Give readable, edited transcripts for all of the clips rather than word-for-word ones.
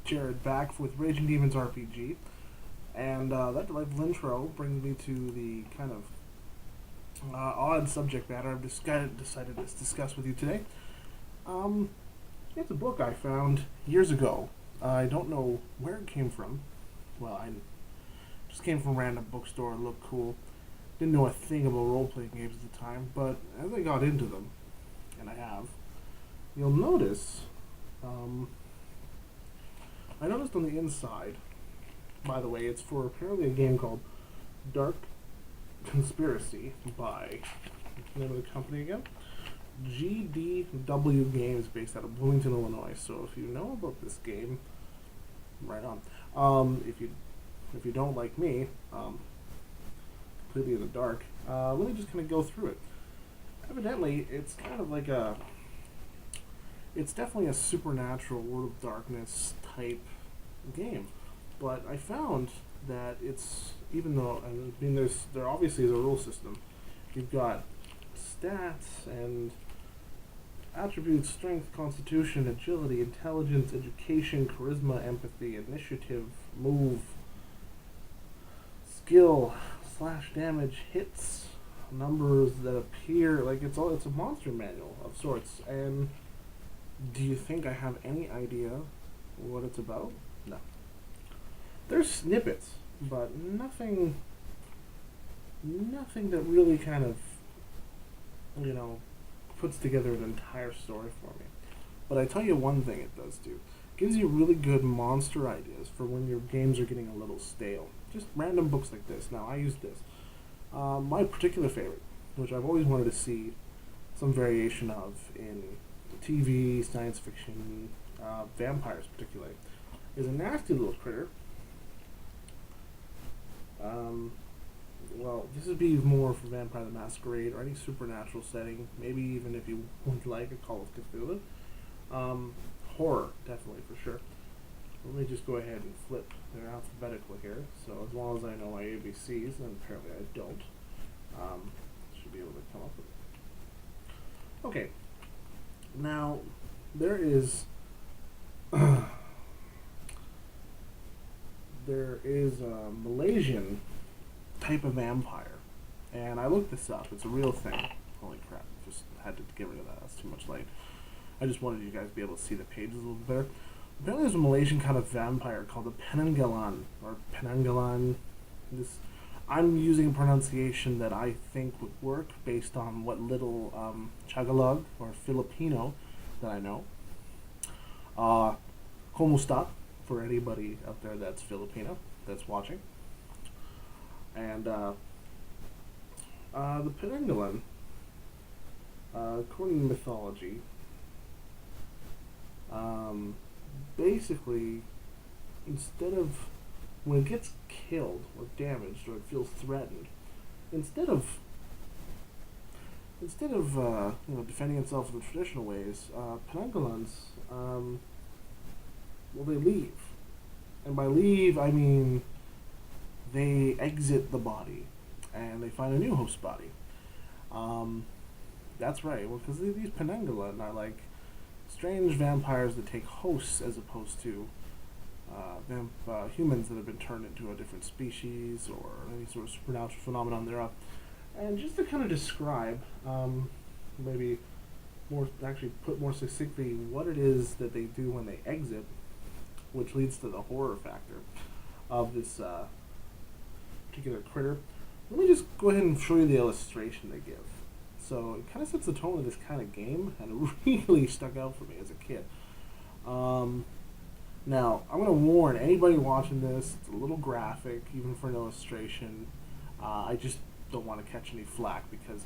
Jared back with Raging Demons RPG, and that delightful intro brings me to the kind of odd subject matter I've decided to discuss with you today. Um, it's a book I found years ago. I don't know where it came from. Well, I just came from a random bookstore, it looked cool. Didn't know a thing about role-playing games at the time, but as I got into them, and I have, you'll notice, I noticed on the inside, by the way, it's for apparently a game called Dark Conspiracy by, what's the name of the company again? GDW Games, based out of Bloomington, Illinois. So if you know about this game, right on. If you don't, like me, completely in the dark, let me just kind of go through it. Evidently, it's kind of like it's definitely a supernatural World of Darkness type game, but I found that it's, even though, I mean, there obviously is a rule system. You've got stats and attributes: strength, constitution, agility, intelligence, education, charisma, empathy, initiative, move, skill, slash damage, hits, numbers that appear. Like, it's a monster manual of sorts. And do you think I have any idea what it's about? No. There's snippets, but nothing that really kind of, puts together an entire story for me. But I tell you one thing it does do. It gives you really good monster ideas for when your games are getting a little stale. Just random books like this. Now, I use this. My particular favorite, which I've always wanted to see some variation of in TV, science fiction, vampires particularly, is a nasty little critter. Well, this would be more for Vampire the Masquerade or any supernatural setting. Maybe even if you would like a Call of Cthulhu. Horror, definitely, for sure. Let me just go ahead and flip. They're alphabetical here, so as long as I know my ABCs, and apparently I don't, should be able to come up with it. Okay. Now, there is a Malaysian type of vampire, and I looked this up. It's a real thing. Holy crap! Just had to get rid of that. That's too much light. I just wanted you guys to be able to see the pages a little bit better. Apparently, there's a Malaysian kind of vampire called the Penanggalan or Penanggalan. I'm using a pronunciation that I think would work based on what little Tagalog or Filipino that I know. Kumusta for anybody out there that's Filipino that's watching. And the Penanggalan, according to mythology, basically, instead of, when it gets killed or damaged or it feels threatened, instead of defending itself in the traditional ways, Penanggalans, they leave. And by leave, I mean they exit the body and they find a new host body. That's right. Well, because these Penanggalan are like strange vampires that take hosts as opposed to humans that have been turned into a different species or any sort of supernatural phenomenon thereof. And just to kind of describe, maybe put more succinctly what it is that they do when they exit, which leads to the horror factor of this particular critter. Let me just go ahead and show you the illustration they give. So it kind of sets the tone of this kind of game, and it really stuck out for me as a kid. Now, I'm going to warn anybody watching this, it's a little graphic, even for an illustration. I just don't want to catch any flack because,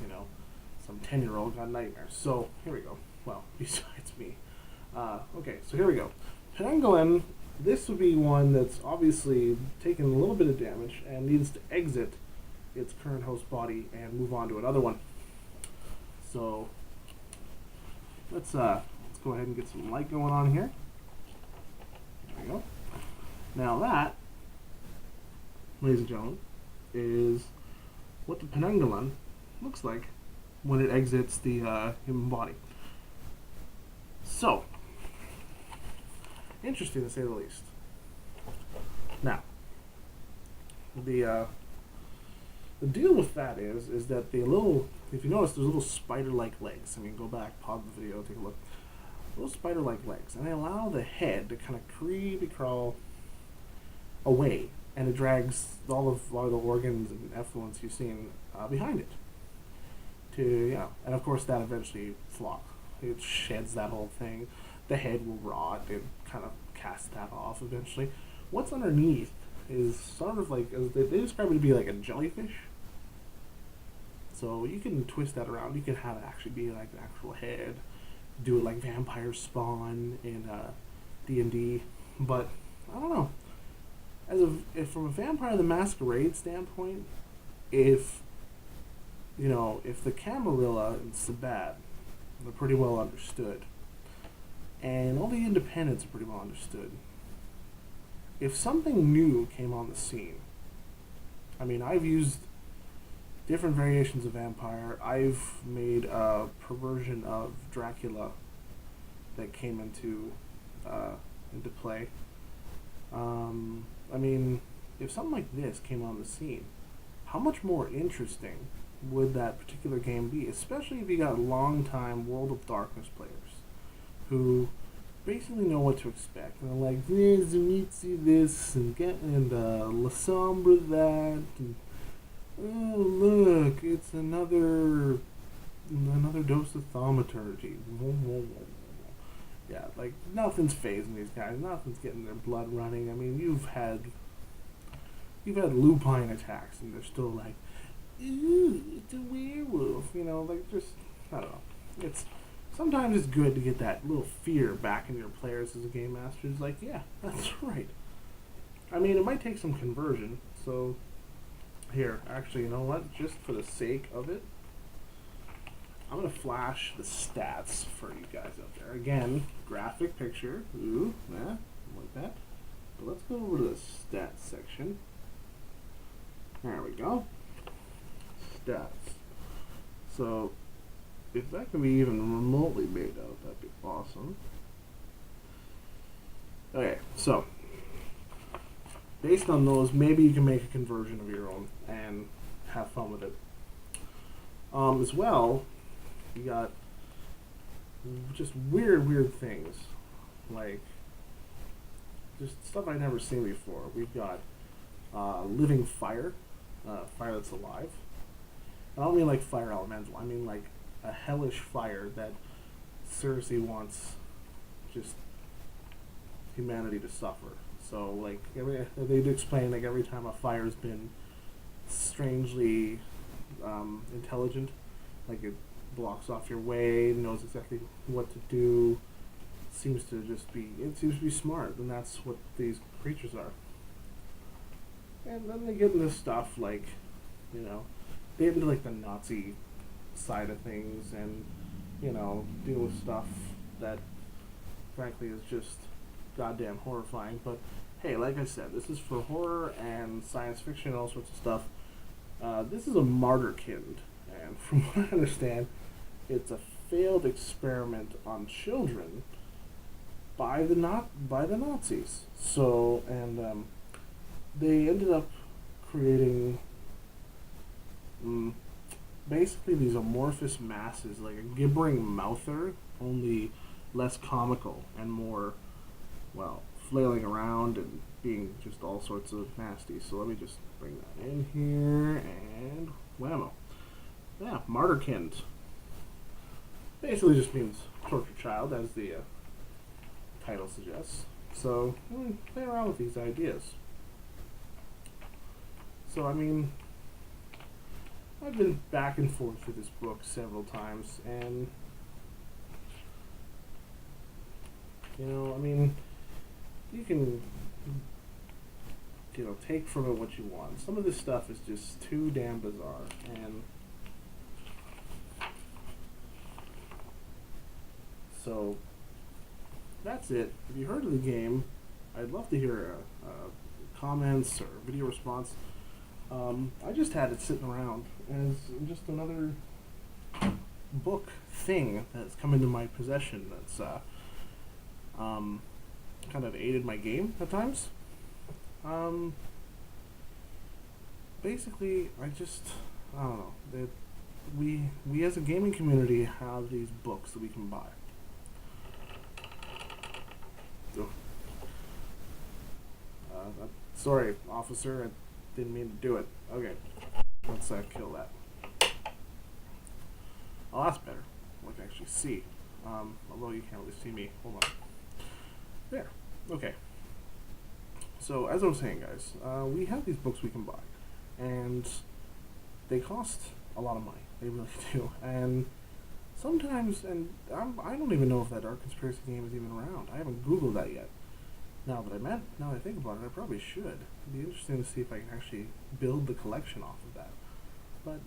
some 10-year-old got nightmares. So, here we go. Well, besides me. Okay, so here we go. Penanggalan, this would be one that's obviously taken a little bit of damage and needs to exit its current host body and move on to another one. So, let's go ahead and get some light going on here. There we go. Now that, ladies and gentlemen, is what the Penanggalan looks like when it exits the human body. So, interesting to say the least. Now, the the deal with that is that the little, if you notice, there's little spider-like legs. I mean, go back, pause the video, take a look. Little spider-like legs, and they allow the head to kind of creepy crawl away, and it drags all of the organs and effluents you've seen behind it. And of course that eventually flop. It sheds that whole thing. The head will rot. It kind of casts that off eventually. What's underneath is sort of like, they describe it to be like a jellyfish. So you can twist that around. You can have it actually be like an actual head. Do it like Vampire Spawn in D&D. But I don't know. If from a Vampire the Masquerade standpoint, if the Camarilla and Sabat are pretty well understood, and all the independents are pretty well understood, if something new came on the scene, I mean, I've used different variations of vampire. I've made a perversion of Dracula that came into play. I mean, if something like this came on the scene, how much more interesting would that particular game be? Especially if you got long-time World of Darkness players who basically know what to expect. And they're like, Zumitsu this, and La Sombra that, and oh look, it's another dose of thaumaturgy. Yeah, like nothing's phasing these guys. Nothing's getting their blood running. I mean, you've had lupine attacks, and they're still like, ooh, it's a werewolf. Like just I don't know. Sometimes it's good to get that little fear back in your players as a game master. It's like, yeah, that's right. I mean, it might take some conversion. So here, actually, you know what? Just for the sake of it, I'm going to flash the stats for you guys out there. Again, graphic picture. Ooh, yeah, like that. But let's go over to the stats section. There we go. Stats. So, if that can be even remotely made out, that'd be awesome. Okay, so, based on those, maybe you can make a conversion of your own and have fun with it. As well, you got just weird things, like just stuff I've never seen before. We've got living fire, fire that's alive. I don't mean like fire elemental. I mean like a hellish fire that seriously wants just humanity to suffer. So like they'd explain like every time a fire's been strangely intelligent, like it blocks off your way, knows exactly what to do, seems to be smart, and that's what these creatures are. And then they get into stuff like, they get into like the Nazi side of things, and deal with stuff that frankly is just goddamn horrifying. But hey, like I said, this is for horror and science fiction and all sorts of stuff. This is a martyrkind, and from what I understand, it's a failed experiment on children by the Nazis. So, and they ended up creating basically these amorphous masses, like a gibbering mouther, only less comical and more, flailing around and being just all sorts of nasty. So let me just bring that in here, and whammo. Yeah, martyrkind. Basically just means tortured child, as the title suggests. So, play around with these ideas. So, I mean, I've been back and forth with this book several times, and, I mean, you can, take from it what you want. Some of this stuff is just too damn bizarre, and so that's it. If you heard of the game, I'd love to hear comments or video response. I just had it sitting around as just another book thing that's come into my possession that's kind of aided my game at times. Um, Basically, I don't know. We as a gaming community have these books that we can buy. Ugh. Sorry, officer. I didn't mean to do it. Okay, let's kill that. Oh, that's better. I can actually see. Although you can't really see me. Hold on. There. Okay. So as I was saying, guys, we have these books we can buy, and they cost a lot of money. They really do. And sometimes, I don't even know if that Dark Conspiracy game is even around. I haven't Googled that yet. Now that I think about it, I probably should. It'd be interesting to see if I can actually build the collection off of that. But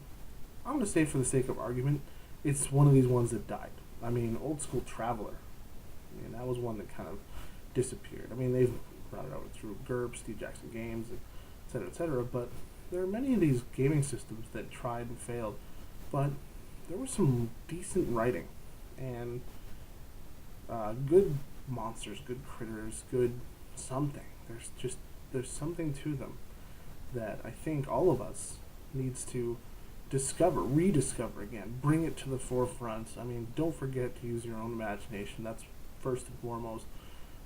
I'm gonna say, for the sake of argument, it's one of these ones that died. I mean, Old School Traveler. I mean, that was one that kind of disappeared. I mean, they've brought it out through GURP, Steve Jackson Games, etc., etc. But there are many of these gaming systems that tried and failed. But there was some decent writing and good monsters, good critters, good something. There's something to them that I think all of us needs to discover, rediscover again, bring it to the forefront. I mean, don't forget to use your own imagination. That's first and foremost.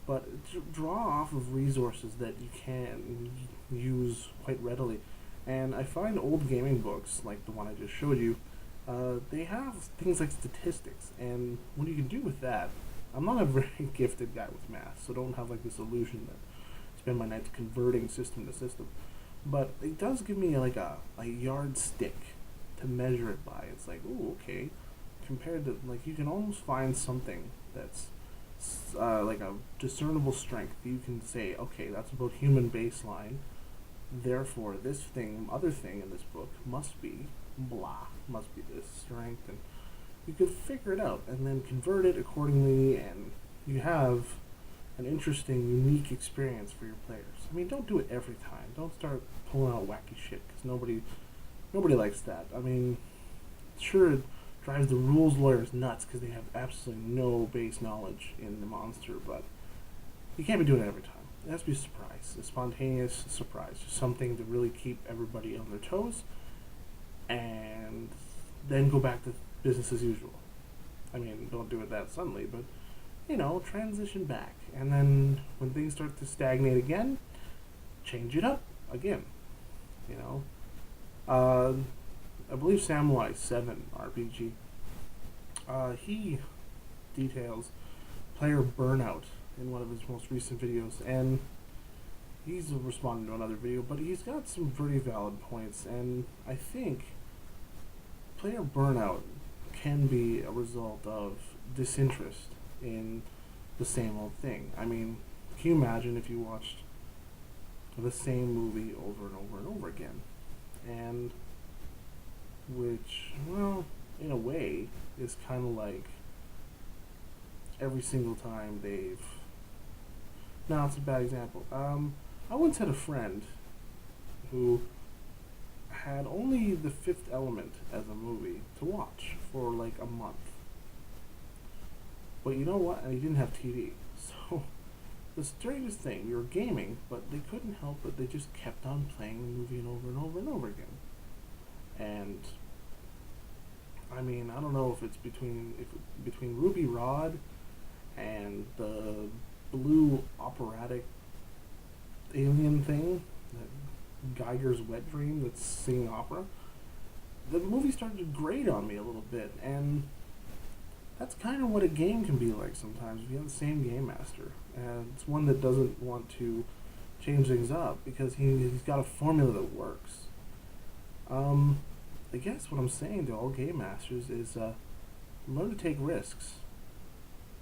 But draw off of resources that you can use quite readily. And I find old gaming books, like the one I just showed you, they have things like statistics. And what you can do with that, I'm not a very gifted guy with math, so don't have like this illusion that I spend my nights converting system to system. But it does give me like a yardstick to measure it by. It's like, ooh, okay. Compared to, like, you can almost find something that's like a discernible strength. You can say, okay, that's about human baseline. Therefore, this other thing in this book must be blah, must be this strength, and you could figure it out and then convert it accordingly, and you have an interesting, unique experience for your players. I mean, don't do it every time. Don't start pulling out wacky shit, because nobody likes that. I mean, sure, it drives the rules lawyers nuts because they have absolutely no base knowledge in the monster, but you can't be doing it every time. It has to be a surprise, a spontaneous surprise, just something to really keep everybody on their toes, and then go back to business as usual. I mean, don't do it that suddenly, but, transition back. And then when things start to stagnate again, change it up again. You know, I believe Samurai 7 RPG, he details player burnout in one of his most recent videos, and he's responding to another video, but he's got some pretty valid points, and I think player burnout can be a result of disinterest in the same old thing. I mean, can you imagine if you watched the same movie over and over and over again? And which, well, in a way, is kind of like every single time they've... No, it's a bad example. I once had a friend who had only The Fifth Element as a movie to watch for like a month. But you know what? And he didn't have TV. So, the strangest thing, we were gaming, but they couldn't help it. They just kept on playing the movie and over and over and over again. And, I mean, I don't know if it's between Ruby Rod and the blue operatic alien thing, that Geiger's wet dream that's singing opera. The movie started to grate on me a little bit, and that's kind of what a game can be like sometimes if you have the same game master. And it's one that doesn't want to change things up because he's got a formula that works. I guess what I'm saying to all game masters is learn to take risks.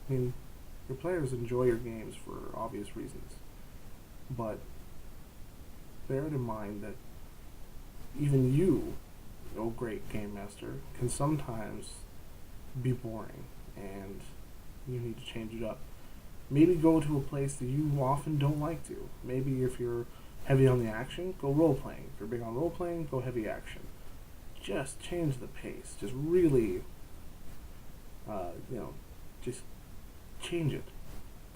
I mean, your players enjoy your games for obvious reasons, but bear it in mind that even you, oh great game master, can sometimes be boring, and you need to change it up. Maybe go to a place that you often don't like to. Maybe if you're heavy on the action, go role-playing. If you're big on role-playing, go heavy action. Just change the pace. Just really, just change it.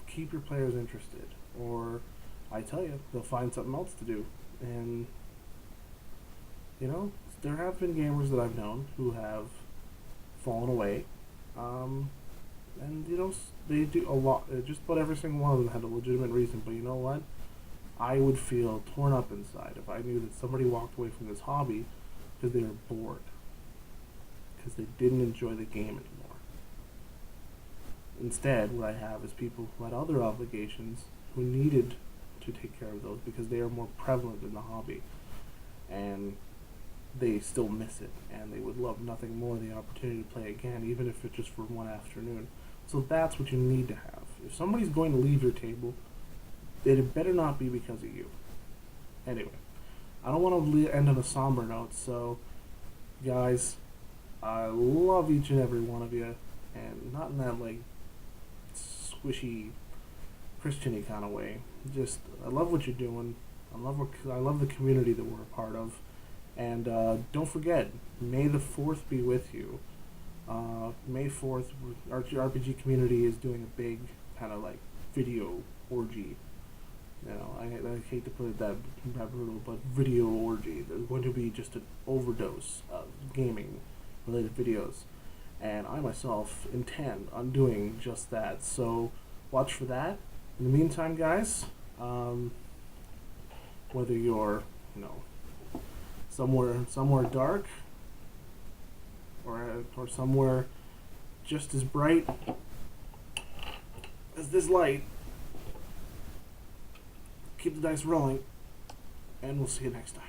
Keep your players interested. Or I tell you, they'll find something else to do. And, you know, there have been gamers that I've known who have fallen away. And, you know, they do a lot. Just about every single one of them had a legitimate reason. But you know what? I would feel torn up inside if I knew that somebody walked away from this hobby because they were bored. Because they didn't enjoy the game anymore. Instead, what I have is people who had other obligations who needed to take care of those because they are more prevalent in the hobby. And they still miss it. And they would love nothing more than the opportunity to play again, even if it's just for one afternoon. So that's what you need to have. If somebody's going to leave your table, it better not be because of you. Anyway, I don't want to end on a somber note, so guys, I love each and every one of you, and not in that like squishy Christian-y kind of way. Just I love what you're doing. I love the community that we're a part of, and don't forget, May the 4th be with you. May 4th, our RPG community is doing a big kind of like video orgy. You know, I hate to put it that brutal, but video orgy. There's going to be just an overdose of gaming-related videos, and I myself intend on doing just that. So watch for that. In the meantime, guys, whether you're, you know, somewhere dark or somewhere just as bright as this light, keep the dice rolling, and we'll see you next time.